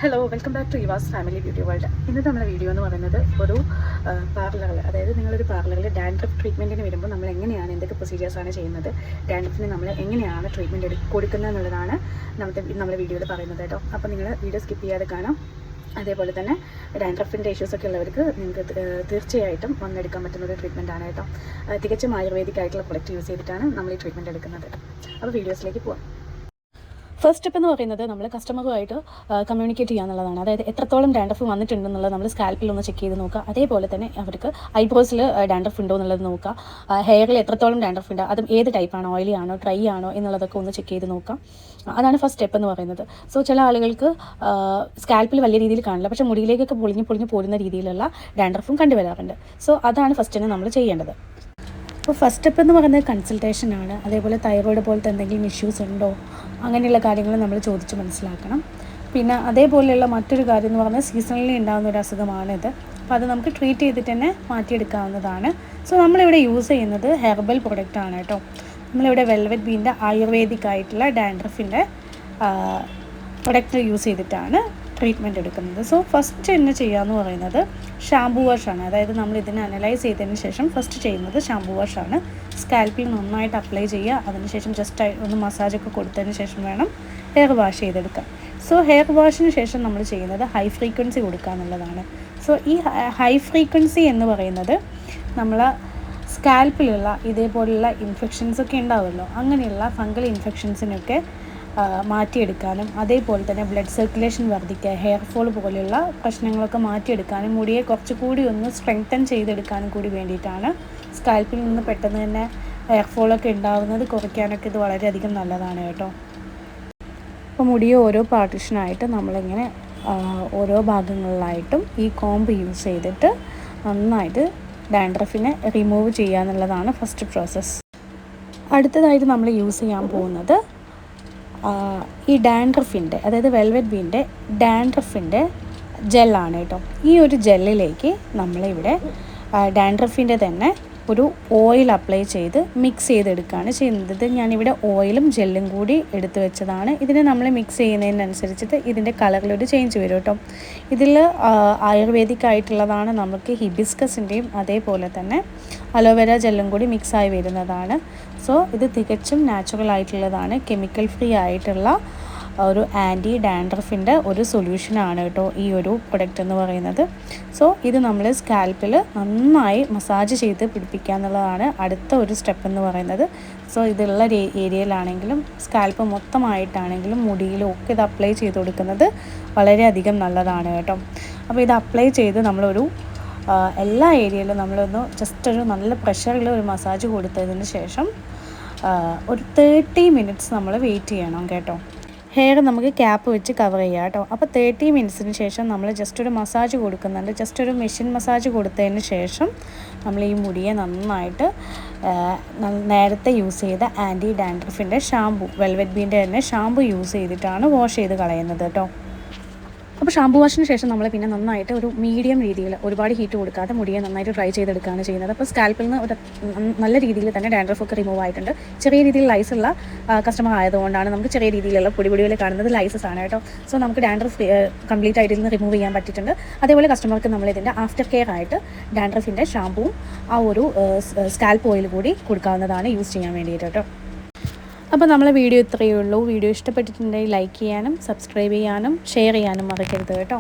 Hello welcome back to Yuva's family beauty world. ഇന്നത്തെ നമ്മുടെ video എന്ന് പറയുന്നത് ഒരു പാർലറിൽ, അതായത് നിങ്ങളൊരു പാർലറിൽ ഡാൻഡ്രഫ് ട്രീറ്റ്മെൻറ്റിന് വരുമ്പോൾ നമ്മൾ എങ്ങനെയാണ്, എന്തൊക്കെ പ്രൊസീജിയേഴ്സാണ് ചെയ്യുന്നത്, ഡാൻഡ്രഫിന് നമ്മൾ എങ്ങനെയാണ് ട്രീറ്റ്മെൻറ്റ് കൊടുക്കുന്നത് എന്നുള്ളതാണ് നമ്മുടെ വീഡിയോയിൽ പറയുന്നത് കേട്ടോ. അപ്പോൾ നിങ്ങൾ വീഡിയോ സ്കിപ്പ് ചെയ്യാതെ കാണാം. അതേപോലെ തന്നെ ഡാൻഡ്രഫിൻ്റെ ഇഷ്യൂസൊക്കെ ഉള്ളവർക്ക് നിങ്ങൾക്ക് തീർച്ചയായിട്ടും വന്നെടുക്കാൻ പറ്റുന്ന ഒരു ട്രീറ്റ്മെൻറ്റ് ആണ് കേട്ടോ. തികച്ചും ആയുർവേദിക് ആയിട്ടുള്ള പ്രൊഡക്റ്റ് യൂസ് ചെയ്തിട്ടാണ് നമ്മൾ ഈ ട്രീറ്റ്മെൻറ്റ് എടുക്കുന്നത്. അപ്പോൾ വീഡിയോസിലേക്ക് പോവാം. ഫസ്റ്റ് സ്റ്റെപ്പ് എന്ന് പറയുന്നത് നമ്മൾ കസ്റ്റമറുമായിട്ട് കമ്മ്യൂണിക്കേറ്റ് ചെയ്യുക എന്നുള്ളതാണ്. അതായത് എത്രത്തോളം ഡാൻഡ്രഫ് വന്നിട്ടുണ്ടെന്നുള്ളത് നമ്മൾ സ്കാൽപ്പിൽ ഒന്ന് ചെക്ക് ചെയ്ത് നോക്കുക. അതേപോലെ തന്നെ അവർക്ക് ഐബ്രോസിൽ ഡാൻഡ്രഫ് ഉണ്ടോ എന്നുള്ളത് നോക്കുക. ഹെയറിൽ എത്രത്തോളം ഡാൻഡ്രഫ് ഉണ്ട്, അതും ഏത് ടൈപ്പാണോ, ഓയിലി ആണോ, ഡ്രൈ ആണോ എന്നുള്ളതൊക്കെ ഒന്ന് ചെക്ക് ചെയ്ത് നോക്കാം. അതാണ് ഫസ്റ്റ് സ്റ്റെപ്പ് എന്ന് പറയുന്നത്. സോ ചില ആളുകൾക്ക് സ്കാൽപ്പിൽ വലിയ രീതിയിൽ കാണില്ല, പക്ഷേ മുടിയിലേക്കൊക്കെ പൊളിഞ്ഞ് പോരുന്ന രീതിയിലുള്ള ഡാൻഡ്രഫും കണ്ടുവരാറുണ്ട്. സോ അതാണ് ഫസ്റ്റിന് നമ്മൾ ചെയ്യേണ്ടത്. അപ്പോൾ ഫസ്റ്റ് സ്റ്റെപ്പ് എന്ന് പറയുന്നത് കൺസൾട്ടേഷനാണ്. അതേപോലെ തൈറോയ്ഡ് പോലത്തെ എന്തെങ്കിലും ഇഷ്യൂസ് ഉണ്ടോ, അങ്ങനെയുള്ള കാര്യങ്ങൾ നമ്മൾ ചോദിച്ച് മനസ്സിലാക്കണം. പിന്നെ അതേപോലെയുള്ള മറ്റൊരു കാര്യം എന്ന് പറഞ്ഞാൽ സീസണലി ഉണ്ടാകുന്ന ഒരു അസുഖമാണിത്. അപ്പോൾ അത് നമുക്ക് ട്രീറ്റ് ചെയ്തിട്ട് തന്നെ മാറ്റിയെടുക്കാവുന്നതാണ്. സോ നമ്മളിവിടെ യൂസ് ചെയ്യുന്നത് ഹെർബൽ പ്രൊഡക്റ്റ് ആണ് കേട്ടോ. നമ്മളിവിടെ വെൽവെറ്റ് ബീൻ്റെ ആയുർവേദിക് ആയിട്ടുള്ള ഡാൻഡ്രഫിൻ്റെ പ്രൊഡക്റ്റ് യൂസ് ചെയ്തിട്ടാണ് ട്രീറ്റ്മെൻറ്റ് എടുക്കുന്നത്. സോ ഫസ്റ്റ് തന്നെ ചെയ്യാമെന്ന് പറയുന്നത് ഷാംപൂ വാഷാണ്. അതായത് നമ്മൾ ഇതിനെ അനലൈസ് ചെയ്തതിന് ശേഷം ഫസ്റ്റ് ചെയ്യുന്നത് ഷാംപൂ വാഷാണ്. സ്കാൽപ്പിൽ നന്നായിട്ട് അപ്ലൈ ചെയ്യുക. അതിനുശേഷം ജസ്റ്റ് ഒന്ന് മസാജൊക്കെ കൊടുത്തതിന് ശേഷം വേണം ഹെയർ വാഷ് ചെയ്തെടുക്കാൻ. സോ ഹെയർ വാഷിന് ശേഷം നമ്മൾ ചെയ്യുന്നത് ഹൈ ഫ്രീക്വൻസി കൊടുക്കുക എന്നുള്ളതാണ്. സോ ഈ ഹൈ ഫ്രീക്വൻസി എന്ന് പറയുന്നത് നമ്മൾ സ്കാൽപ്പിലുള്ള ഇതേപോലുള്ള ഇൻഫെക്ഷൻസൊക്കെ ഉണ്ടാവുമല്ലോ, അങ്ങനെയുള്ള ഫംഗൽ ഇൻഫെക്ഷൻസിനൊക്കെ മാറ്റിയെടുക്കാനും അതേപോലെ തന്നെ ബ്ലഡ് സർക്കുലേഷൻ വർദ്ധിക്കുക, ഹെയർ ഫോൾ പോലെയുള്ള പ്രശ്നങ്ങളൊക്കെ മാറ്റിയെടുക്കാനും മുടിയെ കുറച്ചുകൂടി ഒന്ന് സ്ട്രെങ്തൻ ചെയ്തെടുക്കാനും കൂടി വേണ്ടിയിട്ടാണ്. സ്കാൽപ്പിൽ നിന്ന് പെട്ടെന്ന് തന്നെ ഹെയർ ഫോളൊക്കെ ഉണ്ടാകുന്നത് കുറയ്ക്കാനൊക്കെ ഇത് വളരെയധികം നല്ലതാണ് കേട്ടോ. അപ്പോൾ മുടിയെ ഓരോ പാർട്ടീഷനായിട്ട് നമ്മളിങ്ങനെ ഓരോ ഭാഗങ്ങളിലായിട്ടും ഈ കോംബ് യൂസ് ചെയ്തിട്ട് നന്നായിട്ട് ഡാൻഡ്രഫിനെ റിമൂവ് ചെയ്യുക എന്നുള്ളതാണ് ഫസ്റ്റ് പ്രോസസ്സ്. അടുത്തതായിട്ട് നമ്മൾ യൂസ് ചെയ്യാൻ പോകുന്നത് ഈ ഡാൻഡ്രഫിൻ്റെ, അതായത് വെൽവെറ്റ് ബീൻ്റെ ഡാൻഡ്രഫിൻ്റെ ജെല്ലാണ് കേട്ടോ. ഈ ഒരു ജെല്ലിലേക്ക് നമ്മളിവിടെ ഡാൻഡ്രഫിൻ്റെ തന്നെ ഒരു ഓയിൽ അപ്ലൈ ചെയ്ത് മിക്സ് ചെയ്തെടുക്കുകയാണ് ചെയ്യുന്നത്. ഞാനിവിടെ ഓയിലും ജെല്ലും കൂടി എടുത്തു വെച്ചതാണ്. ഇതിനെ നമ്മൾ മിക്സ് ചെയ്യുന്നതിനനുസരിച്ചിട്ട് ഇതിൻ്റെ കളറിലൊരു ചേഞ്ച് വരും കേട്ടോ. ഇതിൽ ആയുർവേദിക് ആയിട്ടുള്ളതാണ്. നമുക്ക് ഹിബിസ്കസിൻ്റെയും അതേപോലെ തന്നെ അലോവേര ജെല്ലും കൂടി മിക്സായി വരുന്നതാണ്. സോ ഇത് തികച്ചും നാച്ചുറൽ ആയിട്ടുള്ളതാണ്, കെമിക്കൽ ഫ്രീ ആയിട്ടുള്ള ഒരു ആൻറ്റി ഡാൻഡ്രഫിൻ്റെ ഒരു സൊല്യൂഷനാണ് കേട്ടോ ഈ ഒരു പ്രൊഡക്റ്റ് എന്ന് പറയുന്നത്. സോ ഇത് നമ്മൾ സ്കാൽപ്പിൽ നന്നായി മസാജ് ചെയ്ത് പിടിപ്പിക്കുക എന്നുള്ളതാണ് അടുത്ത ഒരു സ്റ്റെപ്പ് എന്ന് പറയുന്നത്. സോ ഇതുള്ള ഏരിയയിലാണെങ്കിലും സ്കാൽപ്പ് മൊത്തമായിട്ടാണെങ്കിലും മുടിയിലും ഒക്കെ ഇത് അപ്ലൈ ചെയ്ത് കൊടുക്കുന്നത് വളരെയധികം നല്ലതാണ് കേട്ടോ. അപ്പോൾ ഇത് അപ്ലൈ ചെയ്ത് നമ്മളൊരു എല്ലാ ഏരിയയിലും നമ്മളൊന്ന് ജസ്റ്റ് ഒരു നല്ല പ്രഷറിൽ ഒരു മസാജ് കൊടുത്തതിന് ശേഷം ഒരു 30 മിനിറ്റ്സ് നമ്മൾ വെയിറ്റ് ചെയ്യണം കേട്ടോ. ഹെയർ നമുക്ക് ക്യാപ്പ് വെച്ച് കവർ ചെയ്യാം കേട്ടോ. അപ്പോൾ 30 മിനിറ്റ്സിന് ശേഷം നമ്മൾ ജസ്റ്റ് ഒരു മസാജ് കൊടുക്കുന്നുണ്ട്. ജസ്റ്റ് ഒരു മെഷീൻ മസാജ് കൊടുത്തതിന് ശേഷം നമ്മൾ ഈ മുടിയെ നന്നായിട്ട് നേരത്തെ യൂസ് ചെയ്ത ആൻറ്റി ഡാൻഡ്രഫിൻ്റെ ഷാംപൂ, വെൽവെറ്റ് ബീൻ്റെ തന്നെ ഷാംപൂ യൂസ് ചെയ്തിട്ടാണ് വാഷ് ചെയ്ത് കളയുന്നത് കേട്ടോ. അപ്പോൾ ഷാംപൂ വാഷിന് ശേഷം നമ്മൾ പിന്നെ നന്നായിട്ട് ഒരു മീഡിയം രീതിയിൽ, ഒരുപാട് ഹീറ്റ് കൊടുക്കാതെ മുടിയെ നന്നായിട്ട് ഡ്രൈ ചെയ്തെടുക്കുകയാണ് ചെയ്യുന്നത്. അപ്പോൾ സ്കാൽപ്പിൽ നിന്ന് ഒരു നല്ല രീതിയിൽ തന്നെ ഡാൻഡ്രഫൊക്കെ റിമൂവ് ആയിട്ടുണ്ട്. ചെറിയ രീതിയിൽ ലൈസുള്ള കസ്റ്റമർ ആയതുകൊണ്ടാണ് നമുക്ക് ചെറിയ രീതിയിലുള്ള പൊടിയിൽ കാണുന്നത് ലൈസസ് ആണ് കേട്ടോ. സോ നമുക്ക് ഡാൻഡ്രഫ് കംപ്ലീറ്റ് ആയിട്ട് ഇതിൽ നിന്ന് റിമൂവ് ചെയ്യാൻ പറ്റിയിട്ടുണ്ട്. അതേപോലെ കസ്റ്റമർക്ക് നമ്മൾ ഇതിൻ്റെ ആഫ്റ്റർ കെയർ ആയിട്ട് ഡാൻഡ്രഫിൻ്റെ ഷാംപൂവും ആ ഒരു സ്കാൽപ്പ് ഓയിൽ കൂടി കൊടുക്കാവുന്നതാണ് യൂസ് ചെയ്യാൻ വേണ്ടിയിട്ട് കേട്ടോ. അപ്പോൾ നമ്മളെ വീഡിയോ ഇത്രയേ ഉള്ളൂ. വീഡിയോ ഇഷ്ടപ്പെട്ടിട്ടുണ്ടെങ്കിൽ ലൈക്ക് ചെയ്യാനും സബ്സ്ക്രൈബ് ചെയ്യാനും ഷെയർ ചെയ്യാനും മറക്കരുത് കേട്ടോ.